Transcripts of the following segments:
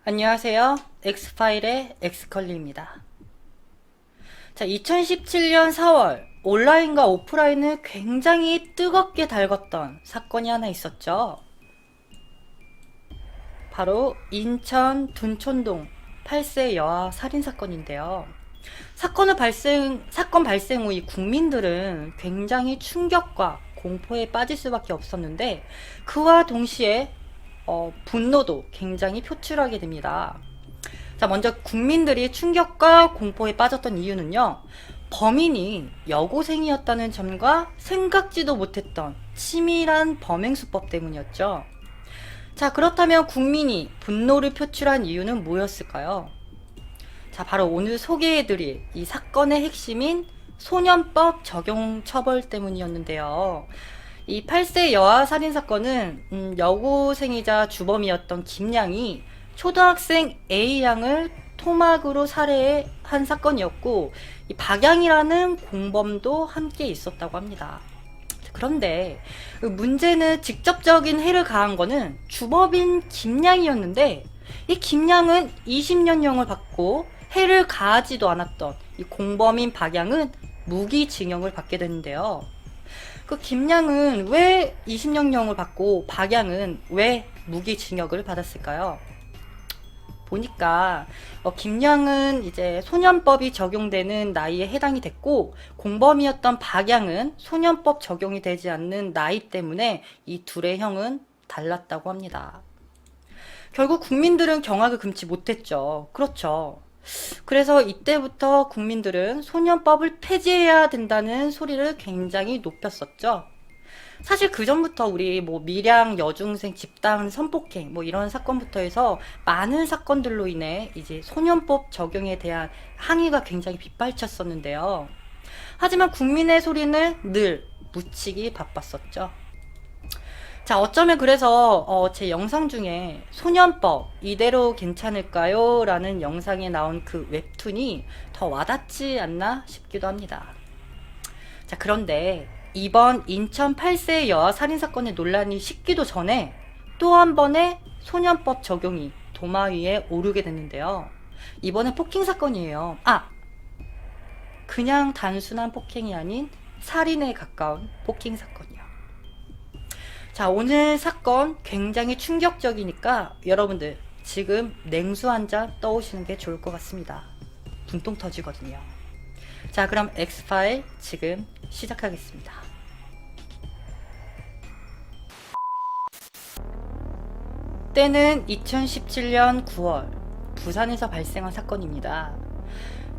안녕하세요. 엑스파일의 엑스컬리입니다. 자, 2017년 4월 온라인과 오프라인을 굉장히 뜨겁게 달궜던 사건이 하나 있었죠. 바로 인천 둔촌동 8세 여아 살인 사건인데요. 사건 발생 후 이 국민들은 굉장히 충격과 공포에 빠질 수밖에 없었는데 그와 동시에 분노도 굉장히 표출하게 됩니다. 자, 먼저 국민들이 충격과 공포에 빠졌던 이유는요, 범인이 여고생이었다는 점과 생각지도 못했던 치밀한 범행수법 때문이었죠. 자, 그렇다면 국민이 분노를 표출한 이유는 뭐였을까요? 자, 바로 오늘 소개해드릴 이 사건의 핵심인 소년법 적용 처벌 때문이었는데요. 이 8세 여아 살인 사건은 여고생이자 주범이었던 김양이 초등학생 A양을 토막으로 살해한 사건이었고, 이 박양이라는 공범도 함께 있었다고 합니다. 그런데 문제는 직접적인 해를 가한 거는 주범인 김양이었는데, 이 김양은 20년형을 받고 해를 가하지도 않았던 이 공범인 박양은 무기징역을 받게 되는데요. 그 김양은 왜 20년형을 받고 박양은 왜 무기징역을 받았을까요? 보니까 김양은 이제 소년법이 적용되는 나이에 해당이 됐고, 공범이었던 박양은 소년법 적용이 되지 않는 나이 때문에 이 둘의 형은 달랐다고 합니다. 결국 국민들은 경악을 금치 못했죠. 그렇죠. 그래서 이때부터 국민들은 소년법을 폐지해야 된다는 소리를 굉장히 높였었죠. 사실 그 전부터 우리 뭐 밀양 여중생 집단 성폭행 뭐 이런 사건부터 해서 많은 사건들로 인해 이제 소년법 적용에 대한 항의가 굉장히 빗발쳤었는데요. 하지만 국민의 소리는 늘 묻히기 바빴었죠. 자, 어쩌면 그래서 제 영상 중에 소년법 이대로 괜찮을까요? 라는 영상에 나온 그 웹툰이 더 와닿지 않나 싶기도 합니다. 자, 그런데 이번 인천 8세 여아 살인사건의 논란이 식기도 전에 또 한 번의 소년법 적용이 도마 위에 오르게 됐는데요. 이번엔 폭행 사건이에요. 그냥 단순한 폭행이 아닌 살인에 가까운 폭행 사건이요. 자, 오늘 사건 굉장히 충격적이니까 여러분들 지금 냉수 한 잔 떠오시는 게 좋을 것 같습니다. 분통 터지거든요. 자, 그럼 엑스파일 지금 시작하겠습니다. 때는 2017년 9월 부산에서 발생한 사건입니다.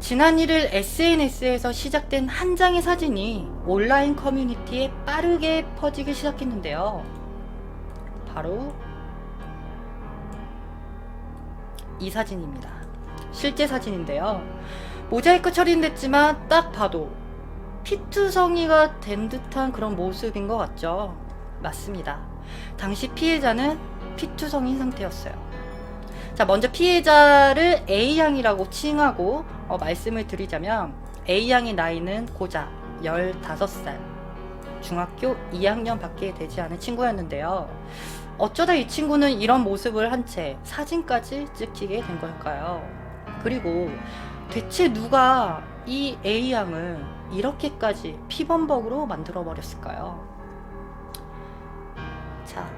지난 1일 SNS에서 시작된 한 장의 사진이 온라인 커뮤니티에 빠르게 퍼지기 시작했는데요. 바로 이 사진입니다. 실제 사진인데요. 모자이크 처리됐지만 딱 봐도 피투성이가 된 듯한 그런 모습인 것 같죠? 맞습니다. 당시 피해자는 피투성인 상태였어요. 자, 먼저 피해자를 A양이라고 칭하고 말씀을 드리자면 A양의 나이는 고작 15살, 중학교 2학년 밖에 되지 않은 친구였는데요. 어쩌다 이 친구는 이런 모습을 한 채 사진까지 찍히게 된 걸까요? 그리고 대체 누가 이 A양을 이렇게까지 피범벅으로 만들어 버렸을까요? 자,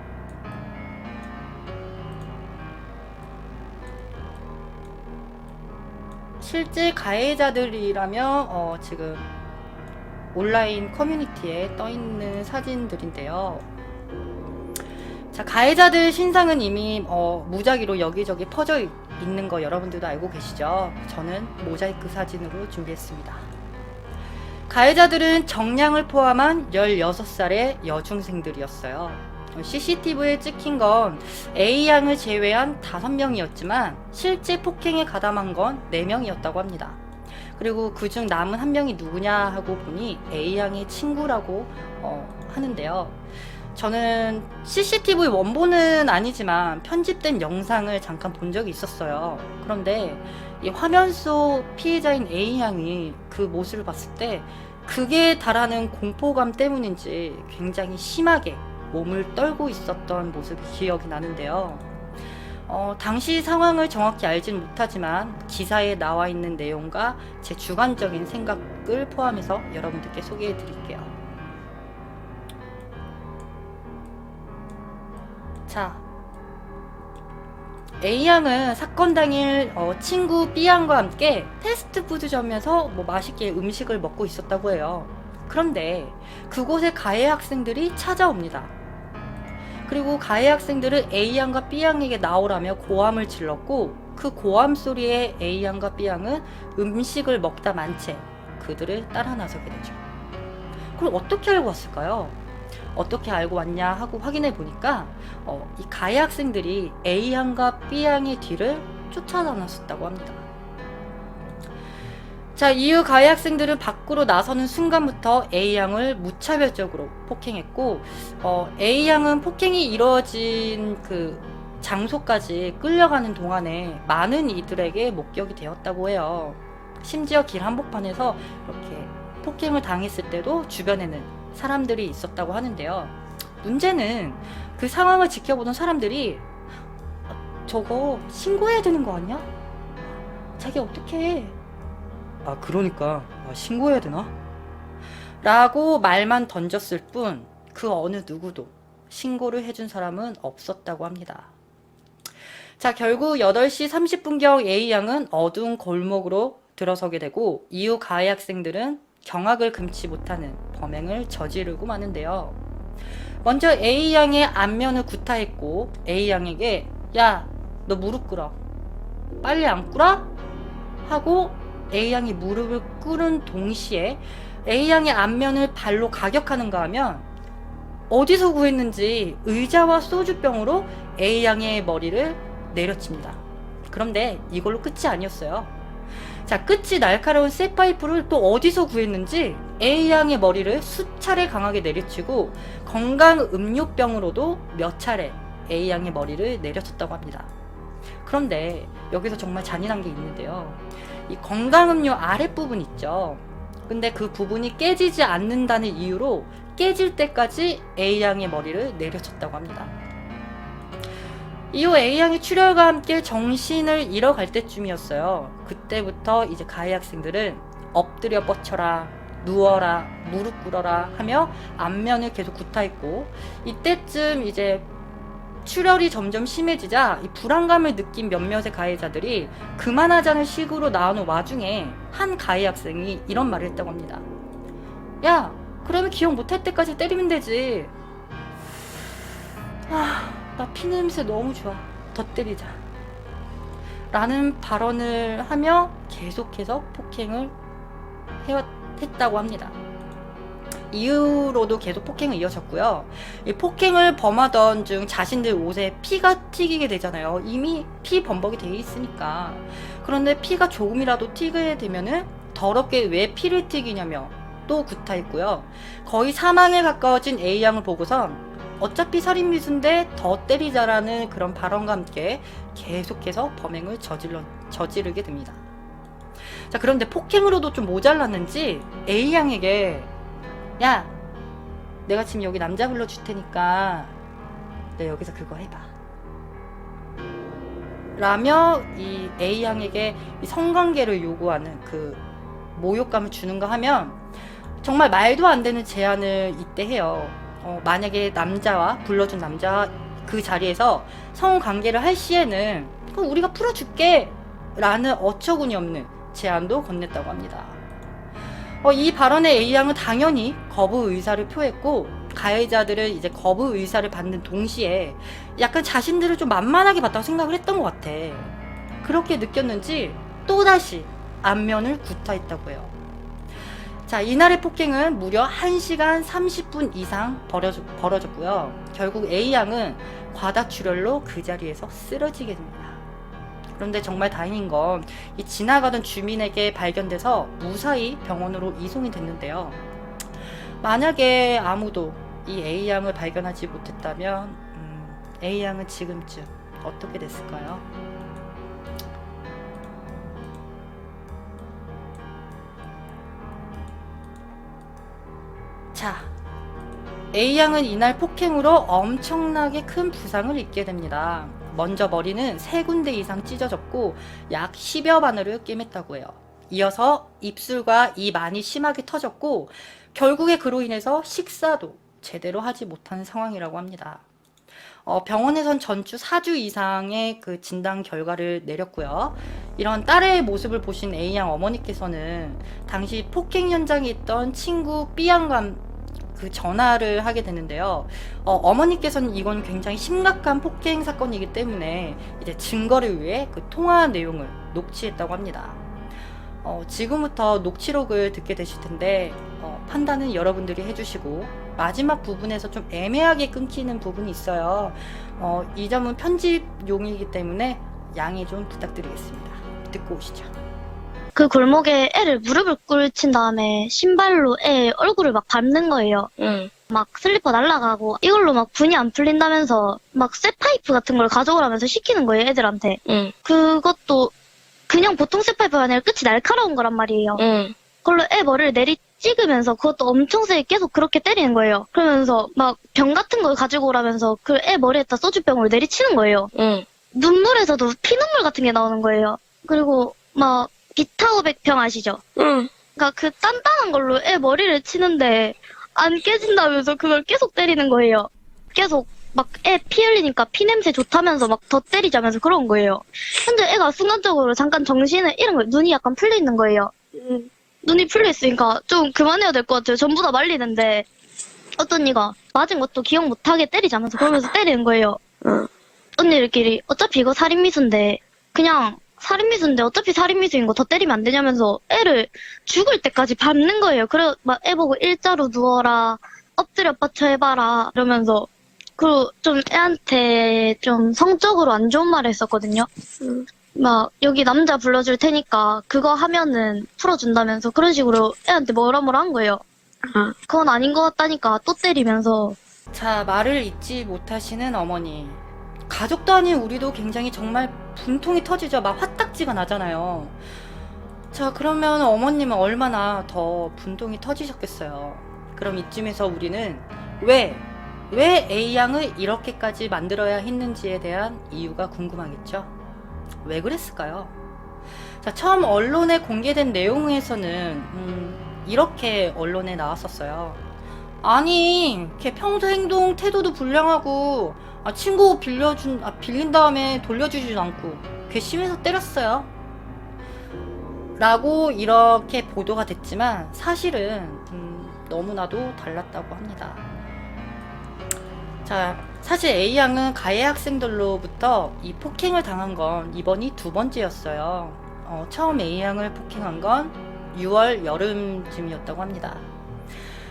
실제 가해자들이라면 지금 온라인 커뮤니티에 떠있는 사진들인데요. 자, 가해자들 신상은 이미 무작위로 여기저기 퍼져 있는 거 여러분들도 알고 계시죠? 저는 모자이크 사진으로 준비했습니다. 가해자들은 정량을 포함한 16살의 여중생들이었어요. CCTV에 찍힌 건 A양을 제외한 5명이었지만 실제 폭행에 가담한 건 4명이었다고 합니다. 그리고 그중 남은 한 명이 누구냐 하고 보니 A양의 친구라고 하는데요. 저는 CCTV 원본은 아니지만 편집된 영상을 잠깐 본 적이 있었어요. 그런데 이 화면 속 피해자인 A양이 그 모습을 봤을 때 극에 달하는 공포감 때문인지 굉장히 심하게 몸을 떨고 있었던 모습이 기억이 나는데요. 당시 상황을 정확히 알진 못하지만 기사에 나와 있는 내용과 제 주관적인 생각을 포함해서 여러분들께 소개해 드릴게요. 자, A양은 사건 당일 친구 B양과 함께 패스트푸드점에서 맛있게 음식을 먹고 있었다고 해요. 그런데 그곳에 가해 학생들이 찾아옵니다. 그리고 가해 학생들은 A양과 B양에게 나오라며 고함을 질렀고, 그 고함 소리에 A양과 B양은 음식을 먹다 만 채 그들을 따라 나서게 되죠. 그럼 어떻게 알고 왔을까요? 어떻게 알고 왔냐 하고 확인해 보니까 이 가해 학생들이 A양과 B양의 뒤를 쫓아다녔었다고 합니다. 자, 이후 가해 학생들은 밖으로 나서는 순간부터 A양을 무차별적으로 폭행했고, A양은 폭행이 이루어진 그 장소까지 끌려가는 동안에 많은 이들에게 목격이 되었다고 해요. 심지어 길 한복판에서 이렇게 폭행을 당했을 때도 주변에는 사람들이 있었다고 하는데요. 문제는 그 상황을 지켜보던 사람들이 저거 신고해야 되는 거 아니야? 자기 어떻게 해? 그러니까 신고해야 되나? 라고 말만 던졌을 뿐 그 어느 누구도 신고를 해준 사람은 없었다고 합니다. 자, 결국 8시 30분경 A양은 어두운 골목으로 들어서게 되고, 이후 가해 학생들은 경악을 금치 못하는 범행을 저지르고 마는데요. 먼저 A양의 안면을 구타했고, A양에게 야, 너 무릎 꿇어. 빨리 안 꿇어? 하고 A양이 무릎을 꿇은 동시에 A양의 안면을 발로 가격하는가 하면 어디서 구했는지 의자와 소주병으로 A양의 머리를 내려칩니다. 그런데 이걸로 끝이 아니었어요. 자, 끝이 날카로운 쇠파이프를 또 어디서 구했는지 A양의 머리를 수차례 강하게 내리치고 건강 음료병으로도 몇 차례 A양의 머리를 내려쳤다고 합니다. 그런데 여기서 정말 잔인한 게 있는데요. 이 건강음료 아랫부분 있죠. 근데 그 부분이 깨지지 않는다는 이유로 깨질 때까지 A양의 머리를 내려쳤다고 합니다. 이후 A양이 출혈과 함께 정신을 잃어갈 때쯤이었어요. 그때부터 이제 가해 학생들은 엎드려 뻗쳐라, 누워라, 무릎 꿇어라 하며 안면을 계속 구타했고, 이때쯤 이제 출혈이 점점 심해지자 이 불안감을 느낀 몇몇의 가해자들이 그만하자는 식으로 나오는 와중에 한 가해 학생이 이런 말을 했다고 합니다. 야, 그러면 기억 못할 때까지 때리면 되지. 나 피냄새 너무 좋아. 더 때리자. 라는 발언을 하며 계속해서 폭행을 했다고 합니다. 이후로도 계속 폭행을 이어졌고요. 이 폭행을 범하던 중 자신들 옷에 피가 튀기게 되잖아요. 이미 피 범벅이 되어 있으니까. 그런데 피가 조금이라도 튀게 되면은 더럽게 왜 피를 튀기냐며 또 구타했고요. 거의 사망에 가까워진 A양을 보고선 어차피 살인미수인데 더 때리자라는 그런 발언과 함께 계속해서 범행을 저지르게 됩니다. 자, 그런데 폭행으로도 좀 모자랐는지 A양에게 야, 내가 지금 여기 남자 불러줄 테니까 너 여기서 그거 해봐 라며 이 A양에게 이 성관계를 요구하는 그 모욕감을 주는가 하면 정말 말도 안 되는 제안을 이때 해요. 만약에 불러준 남자와 그 자리에서 성관계를 할 시에는 그럼 우리가 풀어줄게 라는 어처구니 없는 제안도 건넸다고 합니다. 이 발언에 A양은 당연히 거부 의사를 표했고, 가해자들은 이제 거부 의사를 받는 동시에 약간 자신들을 좀 만만하게 봤다고 생각을 했던 것 같아. 그렇게 느꼈는지 또다시 안면을 구타했다고 해요. 자, 이날의 폭행은 무려 1시간 30분 이상 벌어졌고요. 결국 A양은 과다출혈로 그 자리에서 쓰러지게 됩니다. 그런데 정말 다행인 건 이 지나가던 주민에게 발견돼서 무사히 병원으로 이송이 됐는데요. 만약에 아무도 이 A양을 발견하지 못했다면 A양은 지금쯤 어떻게 됐을까요? 자, A양은 이날 폭행으로 엄청나게 큰 부상을 입게 됩니다. 먼저 머리는 3군데 이상 찢어졌고 약 10여 바늘을 꿰맸다고 해요. 이어서 입술과 입 안이 심하게 터졌고 결국에 그로 인해서 식사도 제대로 하지 못하는 상황이라고 합니다. 병원에선 전주 4주 이상의 그 진단 결과를 내렸고요. 이런 딸의 모습을 보신 A양 어머니께서는 당시 폭행 현장에 있던 친구 B양과 그 전화를 하게 되는데요. 어머니께서는 이건 굉장히 심각한 폭행 사건이기 때문에 이제 증거를 위해 그 통화 내용을 녹취했다고 합니다. 지금부터 녹취록을 듣게 되실 텐데 판단은 여러분들이 해주시고 마지막 부분에서 좀 애매하게 끊기는 부분이 있어요. 이 점은 편집용이기 때문에 양해 좀 부탁드리겠습니다. 듣고 오시죠. 그 골목에 애를 무릎을 꿇친 다음에 신발로 애 얼굴을 막 밟는 거예요. 막 슬리퍼 날라가고 이걸로 막 분이 안 풀린다면서 막 쇠파이프 같은 걸 가져오라면서 시키는 거예요, 애들한테. 그것도 그냥 보통 쇠파이프가 아니라 끝이 날카로운 거란 말이에요. 그걸로 애 머리를 내리 찍으면서 그것도 엄청 세게 계속 그렇게 때리는 거예요. 그러면서 막 병 같은 걸 가지고 오라면서 그 애 머리에다 소주병으로 내리치는 거예요. 눈물에서도 피눈물 같은 게 나오는 거예요. 그리고 막 비타오백병 아시죠? 그러니까 그 단단한 걸로 애 머리를 치는데 안 깨진다면서 그걸 계속 때리는 거예요. 계속 막 애 피 흘리니까 피 냄새 좋다면서 막 더 때리자면서 그런 거예요. 근데 애가 순간적으로 잠깐 정신을 잃은 거예요. 눈이 약간 풀려 있는 거예요. 눈이 풀려 있으니까 좀 그만해야 될 것 같아요. 전부 다 말리는데 어떤 이가 맞은 것도 기억 못하게 때리자면서 그러면서 때리는 거예요. 언니들끼리 어차피 이거 살인미수인데 그냥 살인미수인데 어차피 살인미수인 거 더 때리면 안 되냐면서 애를 죽을 때까지 밟는 거예요. 그래 막 애 보고 일자로 누워라, 엎드려 뻗쳐 해봐라 이러면서. 그리고 좀 애한테 좀 성적으로 안 좋은 말을 했었거든요. 막 여기 남자 불러줄 테니까 그거 하면은 풀어준다면서 그런 식으로 애한테 뭐라 한 거예요. 그건 아닌 것 같다니까 또 때리면서. 자, 말을 잊지 못하시는 어머니. 가족도 아닌 우리도 굉장히 정말 분통이 터지죠. 막 화딱지가 나잖아요. 자, 그러면 어머님은 얼마나 더 분통이 터지셨겠어요. 그럼 이쯤에서 우리는 왜 A양을 이렇게까지 만들어야 했는지에 대한 이유가 궁금하겠죠. 왜 그랬을까요? 자, 처음 언론에 공개된 내용에서는 이렇게 언론에 나왔었어요. 아니, 걔 평소 행동 태도도 불량하고 친구 옷 빌린 다음에 돌려주지도 않고 괘씸해서 때렸어요 라고 이렇게 보도가 됐지만 사실은 너무나도 달랐다고 합니다. 자, 사실 A양은 가해 학생들로부터 이 폭행을 당한 건 이번이 2번째였어요. 처음 A양을 폭행한 건 6월 여름쯤이었다고 합니다.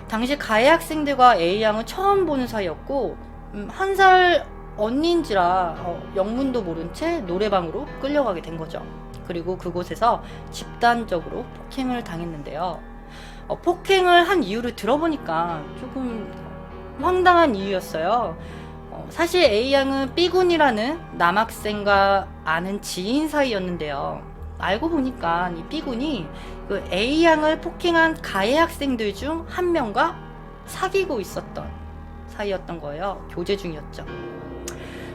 당시 가해 학생들과 A양은 처음 보는 사이였고 1살 언니인지라 영문도 모른 채 노래방으로 끌려가게 된 거죠. 그리고 그곳에서 집단적으로 폭행을 당했는데요. 폭행을 한 이유를 들어보니까 조금 황당한 이유였어요. 사실 A양은 B군이라는 남학생과 아는 지인 사이였는데요. 알고 보니까 이 B군이 그 A양을 폭행한 가해 학생들 중 한 명과 사귀고 있었던 사이였던 거예요. 교제 중이었죠.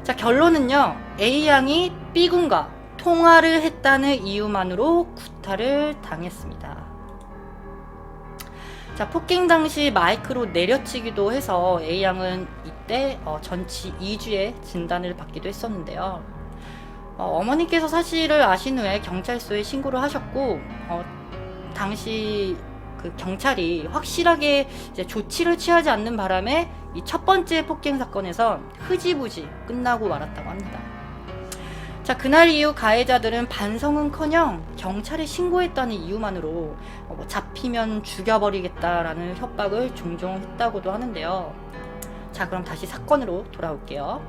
자, 결론은요. A양이 B군과 통화를 했다는 이유만으로 구타를 당했습니다. 자, 폭행 당시 마이크로 내려치기도 해서 A양은 이때 전치 2주의 진단을 받기도 했었는데요. 어머니께서 사실을 아신 후에 경찰서에 신고를 하셨고 당시 그 경찰이 확실하게 이제 조치를 취하지 않는 바람에 이 첫 번째 폭행 사건에선 흐지부지 끝나고 말았다고 합니다. 자, 그날 이후 가해자들은 반성은커녕 경찰에 신고했다는 이유만으로 잡히면 죽여버리겠다라는 협박을 종종 했다고도 하는데요. 자, 그럼 다시 사건으로 돌아올게요.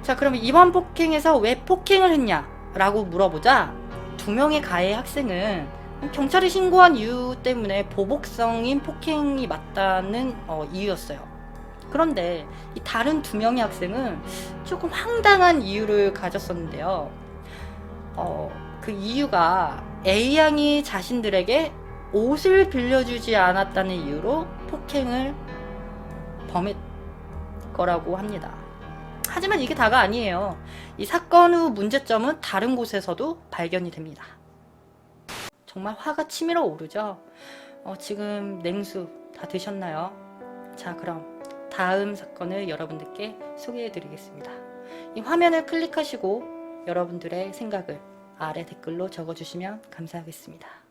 자, 그럼 이번 폭행에서 왜 폭행을 했냐라고 물어보자 2명의 가해 학생은 경찰에 신고한 이유 때문에 보복성인 폭행이 맞다는 이유였어요. 그런데 이 다른 2명의 학생은 조금 황당한 이유를 가졌었는데요. 그 이유가 A양이 자신들에게 옷을 빌려주지 않았다는 이유로 폭행을 범했 거라고 합니다. 하지만 이게 다가 아니에요. 이 사건 후 문제점은 다른 곳에서도 발견이 됩니다. 정말 화가 치밀어 오르죠. 지금 냉수 다 드셨나요? 자, 그럼 다음 사건을 여러분들께 소개해 드리겠습니다. 이 화면을 클릭하시고 여러분들의 생각을 아래 댓글로 적어주시면 감사하겠습니다.